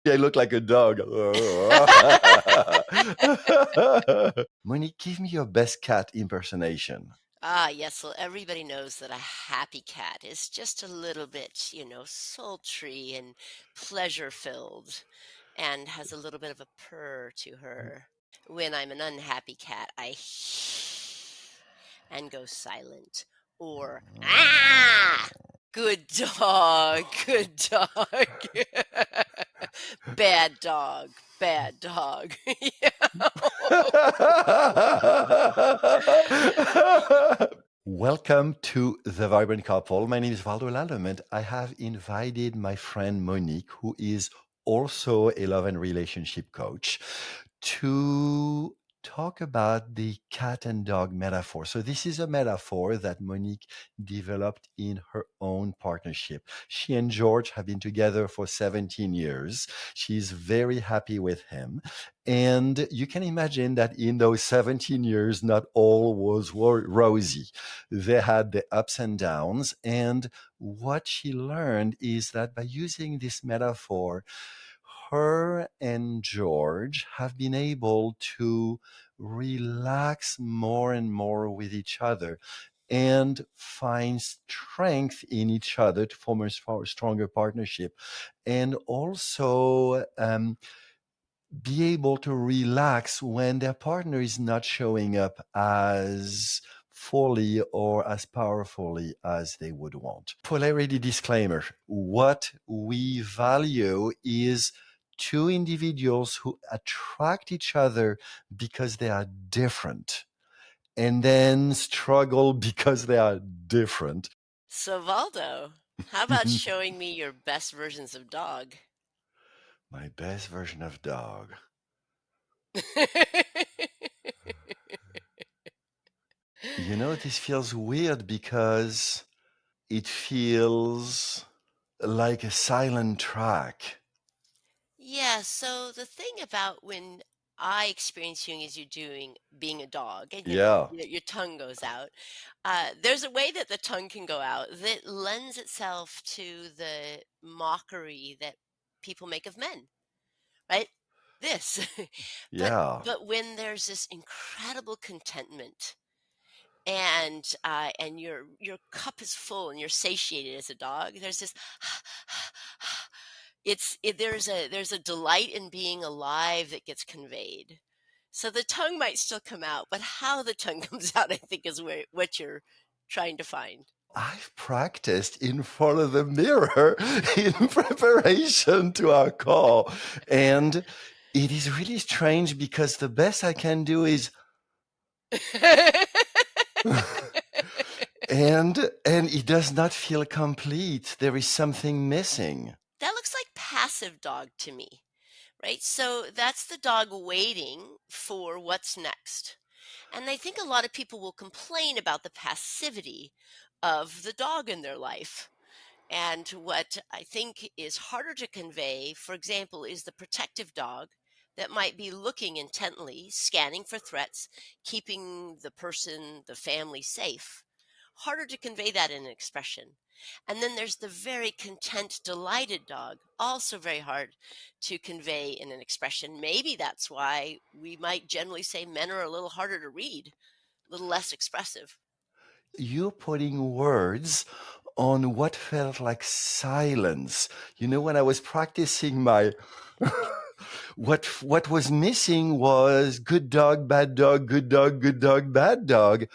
I look like a dog. Monique, give me your best cat impersonation. Ah, yes. Well, everybody knows that a happy cat is just a little bit, sultry and pleasure filled and has a little bit of a purr to her. When I'm an unhappy cat, I and go silent or good dog, good dog. Bad dog, bad dog. Yeah. Welcome to The Vibrant Couple. My name is Valdo Lallemand. I have invited my friend Monique, who is also a love and relationship coach, to talk about the cat and dog metaphor. So, this is a metaphor that Monique developed in her own partnership. She and George have been together for 17 years. She's very happy with him. And you can imagine that in those 17 years, not all was rosy. They had the ups and downs. And what she learned is that by using this metaphor, her and George have been able to relax more and more with each other and find strength in each other to form a stronger partnership. And also, be able to relax when their partner is not showing up as fully or as powerfully as they would want. Polarity disclaimer. What we value is two individuals who attract each other because they are different and then struggle because they are different. So, Valdo, how about showing me your best versions of dog? My best version of dog. This feels weird because it feels like a silent track. Yeah, so the thing about when I experience you as you're doing being a dog and Yeah. your tongue goes out, there's a way that the tongue can go out that lends itself to the mockery that people make of men, right? This. but Yeah. but when there's this incredible contentment and your cup is full and you're satiated as a dog, there's this there's a delight in being alive that gets conveyed. So the tongue might still come out, but how the tongue comes out, I think, is what you're trying to find. I've practiced in front of the mirror in preparation to our call. And it is really strange because the best I can do is and it does not feel complete. There is something missing. That looks like passive dog to me, right? So that's the dog waiting for what's next. And I think a lot of people will complain about the passivity of the dog in their life. And what I think is harder to convey, for example, is the protective dog that might be looking intently, scanning for threats, keeping the person, the family safe. Harder to convey that in an expression. And then there's the very content, delighted dog, also very hard to convey in an expression. Maybe that's why we might generally say men are a little harder to read, a little less expressive. You're putting words on what felt like silence. When I was practicing my what was missing was good dog, bad dog, good dog, good dog, bad dog.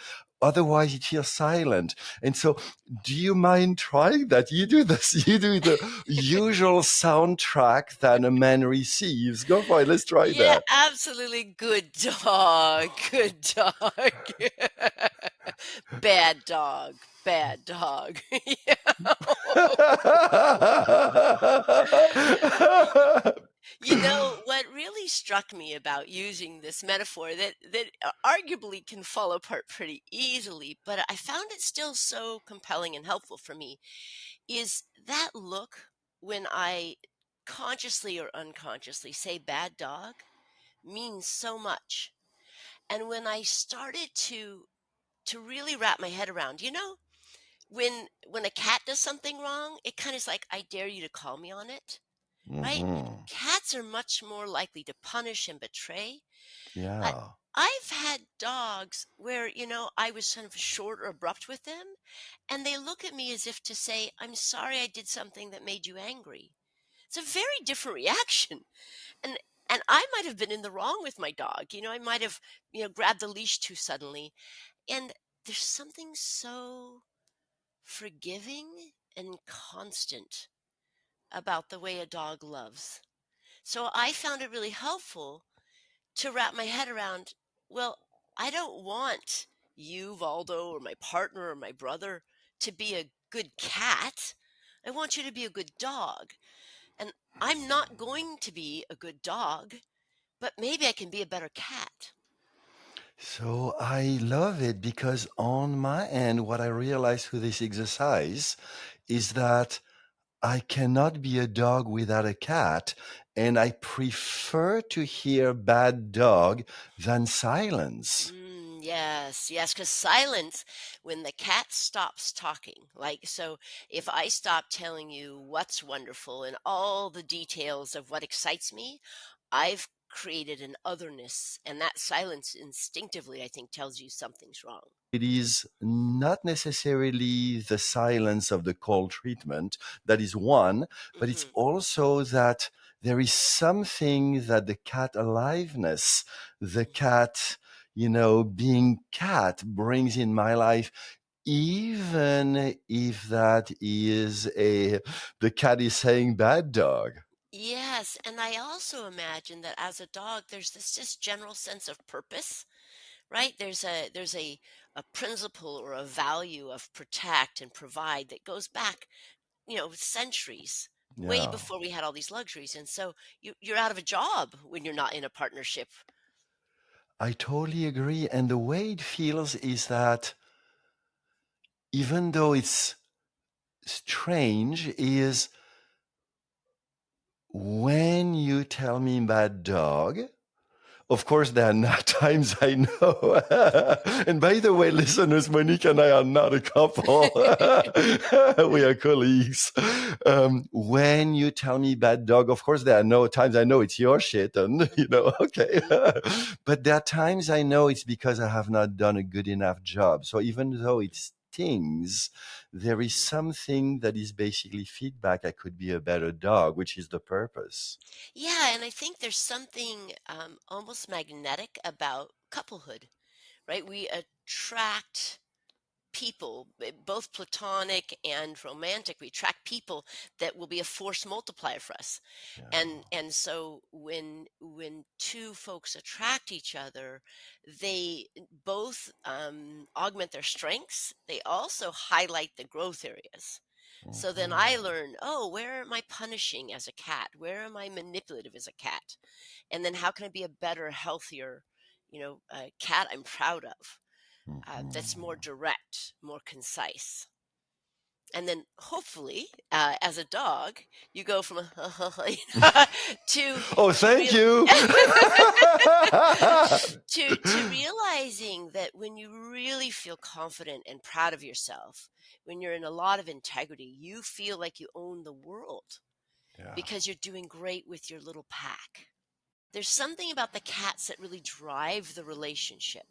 Otherwise, it feels silent. And so, do you mind trying that? You do this. You do the usual soundtrack that a man receives. Go for it. Let's try Yeah, that. absolutely. Good dog. Good dog. Bad dog. Bad dog. Yeah. What really struck me about using this metaphor that arguably can fall apart pretty easily, but I found it still so compelling and helpful for me, is that look when I consciously or unconsciously say bad dog means so much. And when I started to really wrap my head around, when a cat does something wrong, it kind of is like I dare you to call me on it. right? Hmm. Cats are much more likely to punish and betray. I, Yeah. I've had dogs where, I was kind of short or abrupt with them, and they look at me as if to say, I'm sorry I did something that made you angry. It's a very different reaction. And and I might have been in the wrong with my dog. I might have, grabbed the leash too suddenly. And there's something so forgiving and constant about the way a dog loves. So I found it really helpful to wrap my head around, well, I don't want you, Valdo, or my partner or my brother to be a good cat. I want you to be a good dog. And I'm not going to be a good dog, but maybe I can be a better cat. So I love it because on my end, what I realized through this exercise is that I cannot be a dog without a cat, and I prefer to hear bad dog than silence. Yes, yes, because silence, when the cat stops talking, like, so if I stop telling you what's wonderful and all the details of what excites me, I've created an otherness, and that silence instinctively, I think, tells you something's wrong. It is not necessarily the silence of the cold treatment that is one, but it's Hmm. also that there is something that the cat aliveness, the Hmm. cat, being cat brings in my life, even if that is the cat is saying bad dog. Yes, and I also imagine that as a dog, there's this just general sense of purpose, right? There's a principle or a value of protect and provide that goes back, centuries, way Yeah, before we had all these luxuries. And so you're out of a job when you're not in a partnership. I totally agree. And the way it feels is that even though it's strange, is when you tell me bad dog, of course, there are not times I know. And by the way, listeners, Monique and I are not a couple. We are colleagues. When you tell me bad dog, of course, there are no times I know it's your shit and, Hmm. okay. Hmm. But there are times I know it's because I have not done a good enough job. So even though it stings, there is Hmm. something that is basically feedback. I could be a better dog, which is the purpose. Yeah, and I think there's something almost magnetic about couplehood, right? We attract people, both platonic and romantic. We attract people that will be a force multiplier for us. Yeah. And so when two folks attract each other, they both augment their strengths. They also highlight the growth areas. So then I Mhm. learn, oh, where am I punishing as a cat? Where am I manipulative as a cat? And then how can I be a better, healthier, cat I'm proud of? That's more Mhm. direct, more concise. And then hopefully, as a dog, you go from to Oh, to thank real you. to realizing that when you really feel confident and proud of yourself, when you're in a lot of integrity, you feel like you own the world Yeah. because you're doing great with your little pack. There's something about the cats that really drive the relationship.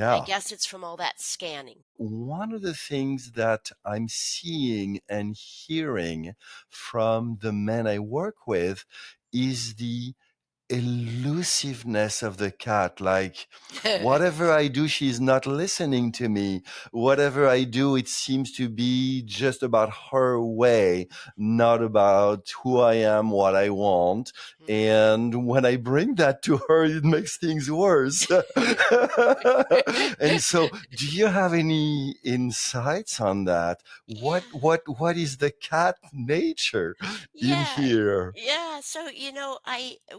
And I Yeah. guess it's from all that scanning. One of the things that I'm seeing and hearing from the men I work with is the elusiveness of the cat. Like, whatever I do, she's not listening to me. Whatever I do, it seems to be just about her way, not about who I am, what I want. Mhm. And when I bring that to her, it makes things worse. And so, do you have any insights on that? Yeah. What is the cat nature in Yeah. here? Yeah. So,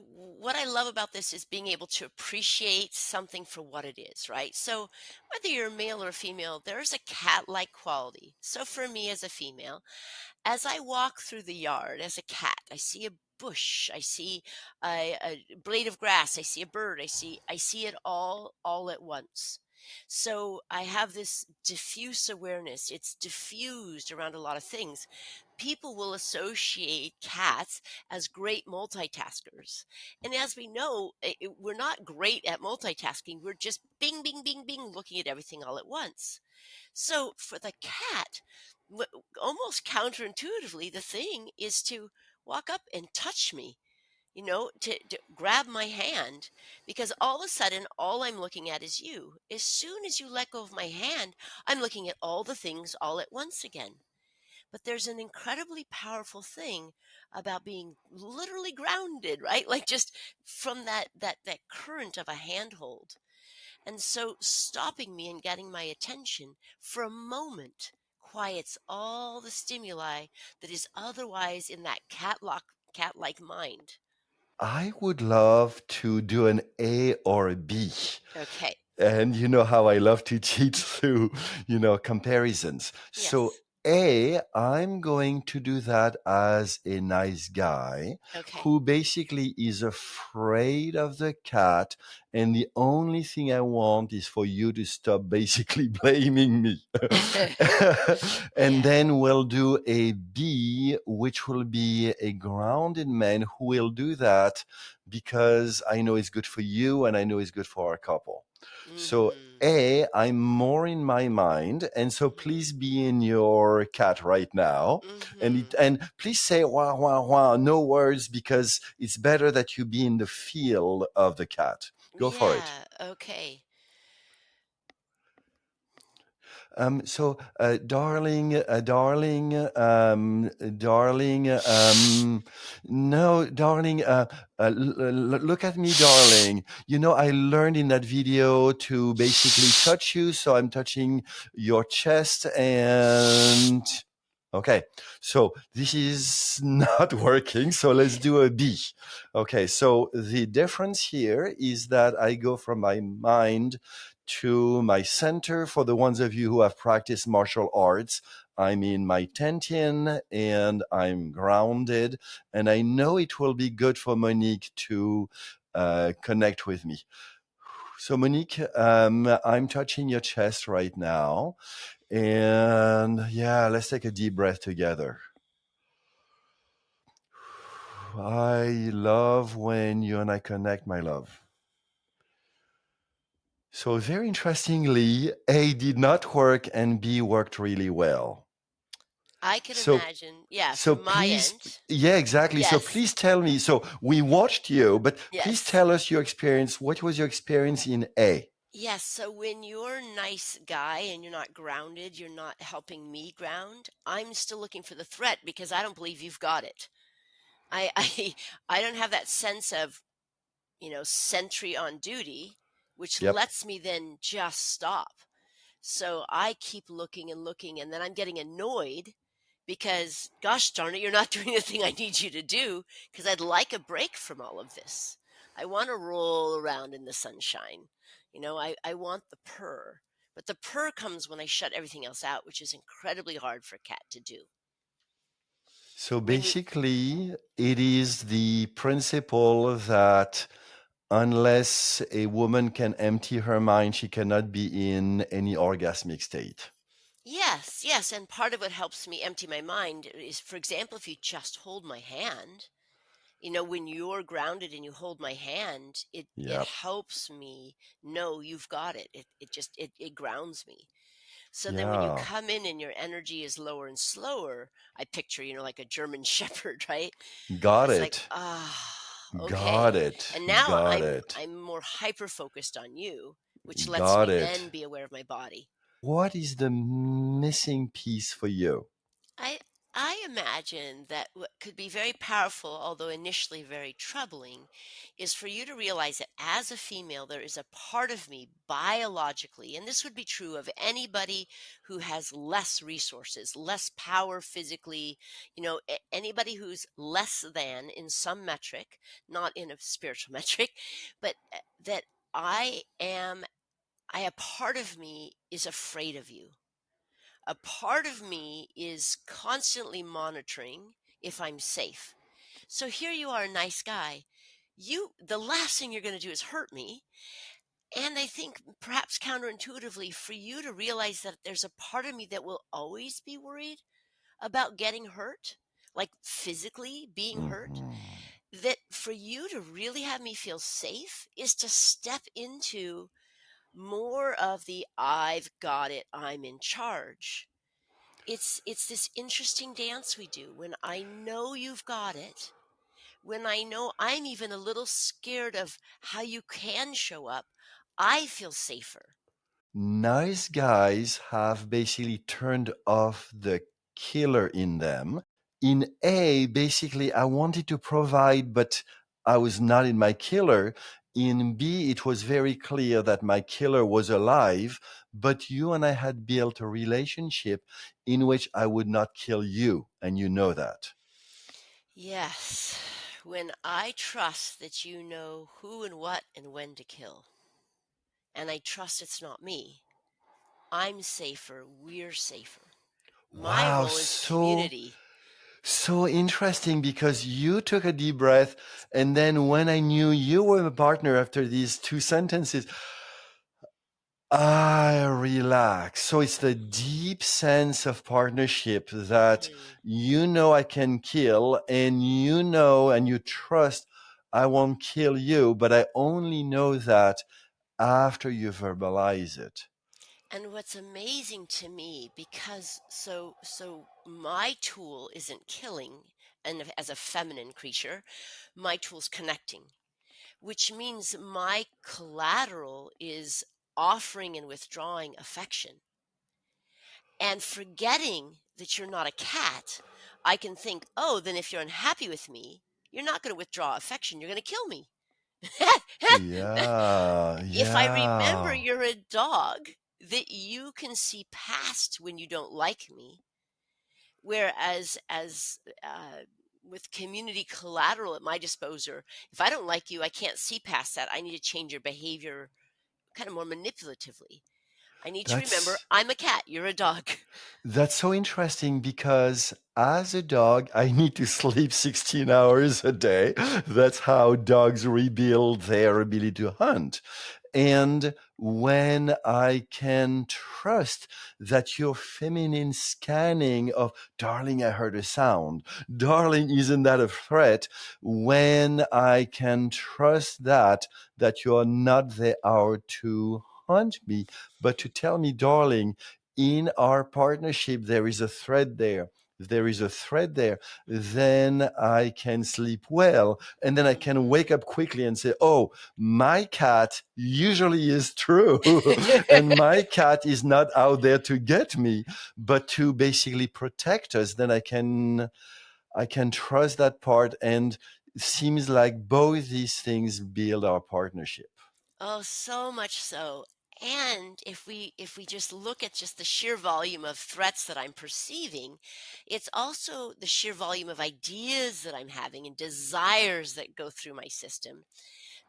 what I love about this is being able to appreciate something for what it is, right? So, whether you're male or female, there's a cat-like quality. So, for me as a female, as I walk through the yard as a cat, I see a bush, I see a blade of grass, I see a bird, I see it all at once. So I have this diffuse awareness. It's diffused around a lot of things. People will associate cats as great multitaskers. And as we know, we're not great at multitasking. We're just bing, bing, bing, bing, looking at everything all at once. So for the cat, almost counterintuitively, the thing is to walk up and touch me, to grab my hand, because all of a sudden, all I'm looking at is you. As soon as you let go of my hand, I'm looking at all the things all at once again. But there's an incredibly powerful thing about being literally grounded, right? Like just from that current of a handhold. And so stopping me and getting my attention for a moment quiets all the stimuli that is otherwise in that cat-like mind. I would love to do an A or a B. Okay. And you know how I love to teach through, comparisons. So, Yes. A, I'm going to do that as a nice guy Okay. who basically is afraid of the cat. And the only thing I want is for you to stop basically blaming me. And Yeah. then we'll do a B, which will be a grounded man who will do that because I know it's good for you and I know it's good for our couple. So Mhm. A, I'm more in my mind, and so Mhm. please be in your cat right now, Mhm. and please say wah wah wah, no words, because it's better that you be in the feel of the cat. Go for it. Yeah. Okay. Darling, no, darling, look at me, darling. I learned in that video to basically touch you, so I'm touching your chest and. Okay, so this is not working, so let's do a B. Okay, so the difference here is that I go from my mind to my center. For the ones of you who have practiced martial arts, I'm in my tention and I'm grounded. And I know it will be good for Monique to connect with me. So, Monique, I'm touching your chest right now. And yeah, let's take a deep breath together. I love when you and I connect, my love. So, very interestingly, A did not work and B worked really well. I could So, imagine. Yeah, so from my please, end. yeah, exactly. So Yes. please tell me. So we watched you, but please Yes. tell us your experience. What was your experience in A? Yes, so when you're a nice guy and you're not grounded, you're not helping me ground. I'm still looking for the threat because I don't believe you've got it. I I, I don't have that sense of, sentry on duty, which Yep. lets me then just stop. So I keep looking and looking, and then I'm getting annoyed because, gosh darn it, you're not doing the thing I need you to do because I'd like a break from all of this. I want to roll around in the sunshine. I want the purr, but the purr comes when I shut everything else out, which is incredibly hard for a cat to do. So When you, basically, it is the principle that unless a woman can empty her mind, she cannot be in any orgasmic state. yes, yes, and part of what helps me empty my mind is, for example, if you just hold my hand. When you're grounded and you hold my hand, it Yep. helps me know you've got it. It grounds me. So then when you Yeah. come in and your energy is lower and slower, I picture, like a German shepherd, right? Got It's like, it. Got okay. it. And now Got I'm it. I'm more hyper focused on you, which lets Got me it. then be aware of my body. What is the missing piece for you? I I imagine that what could be very powerful, although initially very troubling, is for you to realize that as a female, there is a part of me biologically, and this would be true of anybody who has less resources, less power physically, anybody who's less than in some metric, not in a spiritual metric, but that I am, a part of me is afraid of you. A part of me is constantly monitoring if I'm safe. So here you are, a nice guy. The last thing you're going to do is hurt me. And I think perhaps counterintuitively for you to realize that there's a part of me that will always be worried about getting hurt, like physically being hurt, Mhm. that for you to really have me feel safe is to step into more of the I've got it, I'm in charge. It's this interesting dance we do when I know you've got it, when I know I'm even a little scared of how you can show up, I feel safer. Nice guys have basically turned off the killer in them. In A, basically, I wanted to provide, but I was not in my killer. In B, it was very clear that my killer was alive, but you and I had built a relationship in which I would not kill you, and you know that. Yes, when I trust that you know who and what and when to kill, and I trust it's not me, I'm safer, we're safer. My Wow, role is community. so interesting because you took a deep breath. And then when I knew you were a partner after these two sentences, I relax. So it's the deep sense of partnership that Mhm. you know I can kill, and you know and you trust I won't kill you, but I only know that after you verbalize it. And what's amazing to me, because so my tool isn't killing, and as a feminine creature, my tool's connecting, which means my collateral is offering and withdrawing affection. And forgetting that you're not a cat, I can think, oh, then if you're unhappy with me, you're not going to withdraw affection. You're going to kill me. Yeah, If I remember yeah. you're a dog, that you can see past when you don't like me, whereas with community collateral at my disposal, if I don't like you, I can't see past that. I need to change your behavior kind of more manipulatively. I need to remember That's I'm a cat, you're a dog. That's so interesting because as a dog, I need to sleep 16 hours a day. That's how dogs rebuild their ability to hunt. And when I can trust that your feminine scanning of, darling, I heard a sound, darling, isn't that a threat? When I can trust that you're not there to hunt me, but to tell me, darling, in our partnership, there is a thread there. There is a thread there, then I can sleep well. And then I can Mhm. wake up quickly and say, oh, my cat usually is true. And my cat is not out there to get me, but to basically protect us. Then I can trust that part. And it seems like both these things build our partnership. Oh, so much so. And if we just look at just the sheer volume of threats that I'm perceiving, it's also the sheer volume of ideas that I'm having and desires that go through my system.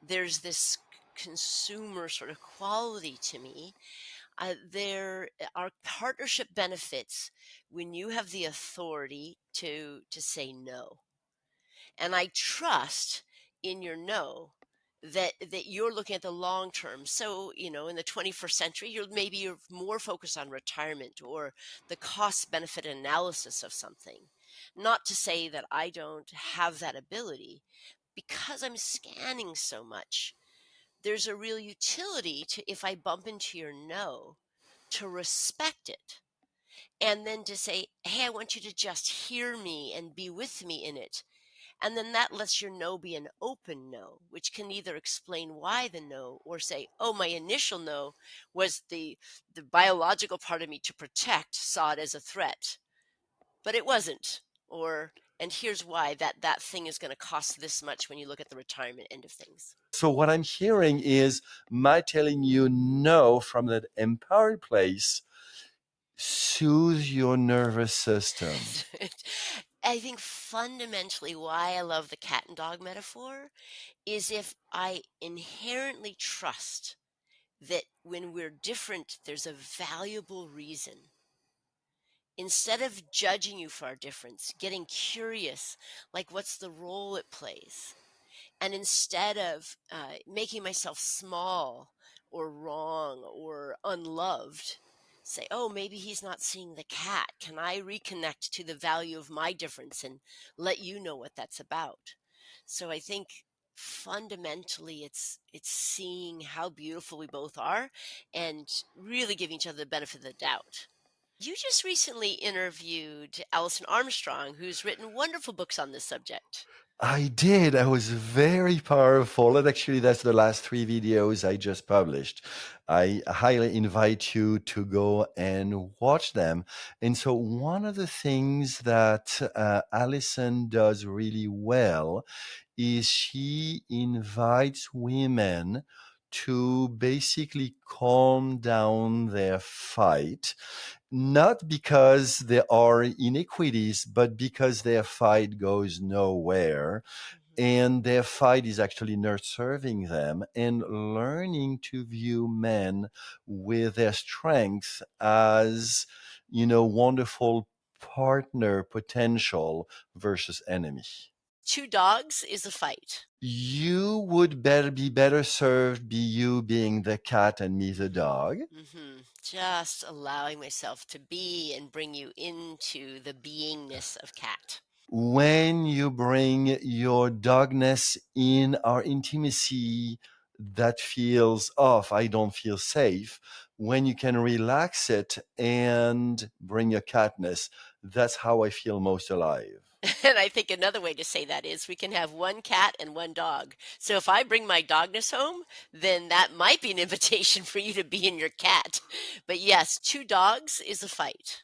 There's this consumer sort of quality to me. There are partnership benefits when you have the authority to say no, and I trust in your no, that you're looking at the long term. So, in the 21st century, you're more focused on retirement or the cost benefit analysis of something. Not to say that I don't have that ability, because I'm scanning so much. There's a real utility to, if I bump into your no, to respect it, and then to say, hey, I want you to just hear me and be with me in it. And then that lets your no be an open no, which can either explain why the no, or say, oh, my initial no was the biological part of me to protect saw it as a threat, but it wasn't. Or, and here's why that thing is going to cost this much when you look at the retirement end of things. So what I'm hearing is my telling you no from that empowered place soothe your nervous system. I think fundamentally why I love the cat and dog metaphor is if I inherently trust that when we're different, there's a valuable reason. Instead of judging you for our difference, getting curious, like what's the role it plays, and instead of making myself small or wrong or unloved, say, oh, maybe he's not seeing the cat. Can I reconnect to the value of my difference and let you know what that's about? So I think fundamentally it's seeing how beautiful we both are and really giving each other the benefit of the doubt. You just recently interviewed Alison Armstrong, who's written wonderful books on this subject. I did. I was very powerful. And actually, that's the last three videos I just published. I highly invite you to go and watch them. And so, one of the things that Alison does really well is she invites women to basically calm down their fight, not because there are inequities, but because their fight goes nowhere. Mhm. And their fight is actually not serving them, and learning to view men with their strengths as, wonderful partner potential versus enemy. Two dogs is a fight. You would better be better served be you being the cat and me the dog. Just allowing myself to be and bring you into the beingness of cat. When you bring your dogness in our intimacy that feels off, I don't feel safe, when you can relax it and bring your catness, that's how I feel most alive. And I think another way to say that is we can have one cat and one dog. So if I bring my dogness home, then that might be an invitation for you to be in your cat. But yes, two dogs is a fight.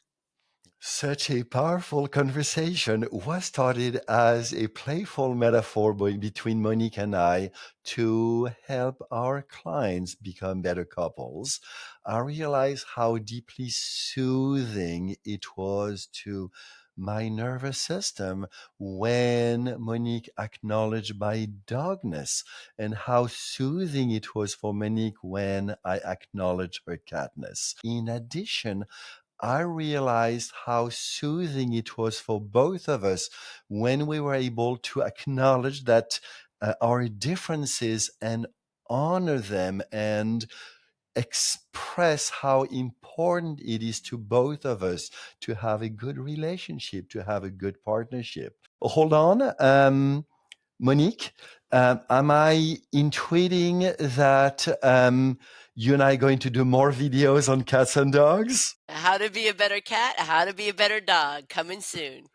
Such a powerful conversation was started as a playful metaphor between Monique and I to help our clients become better couples. I realized how deeply soothing it was to my nervous system when Monique acknowledged my dogness, and how soothing it was for Monique when I acknowledged her catness. In addition, I realized how soothing it was for both of us when we were able to acknowledge that our differences and honor them and express how important it is to both of us to have a good relationship, to have a good partnership. Hold on. Monique, am I intuiting that you and I are going to do more videos on cats and dogs? How to be a better cat, how to be a better dog, coming soon.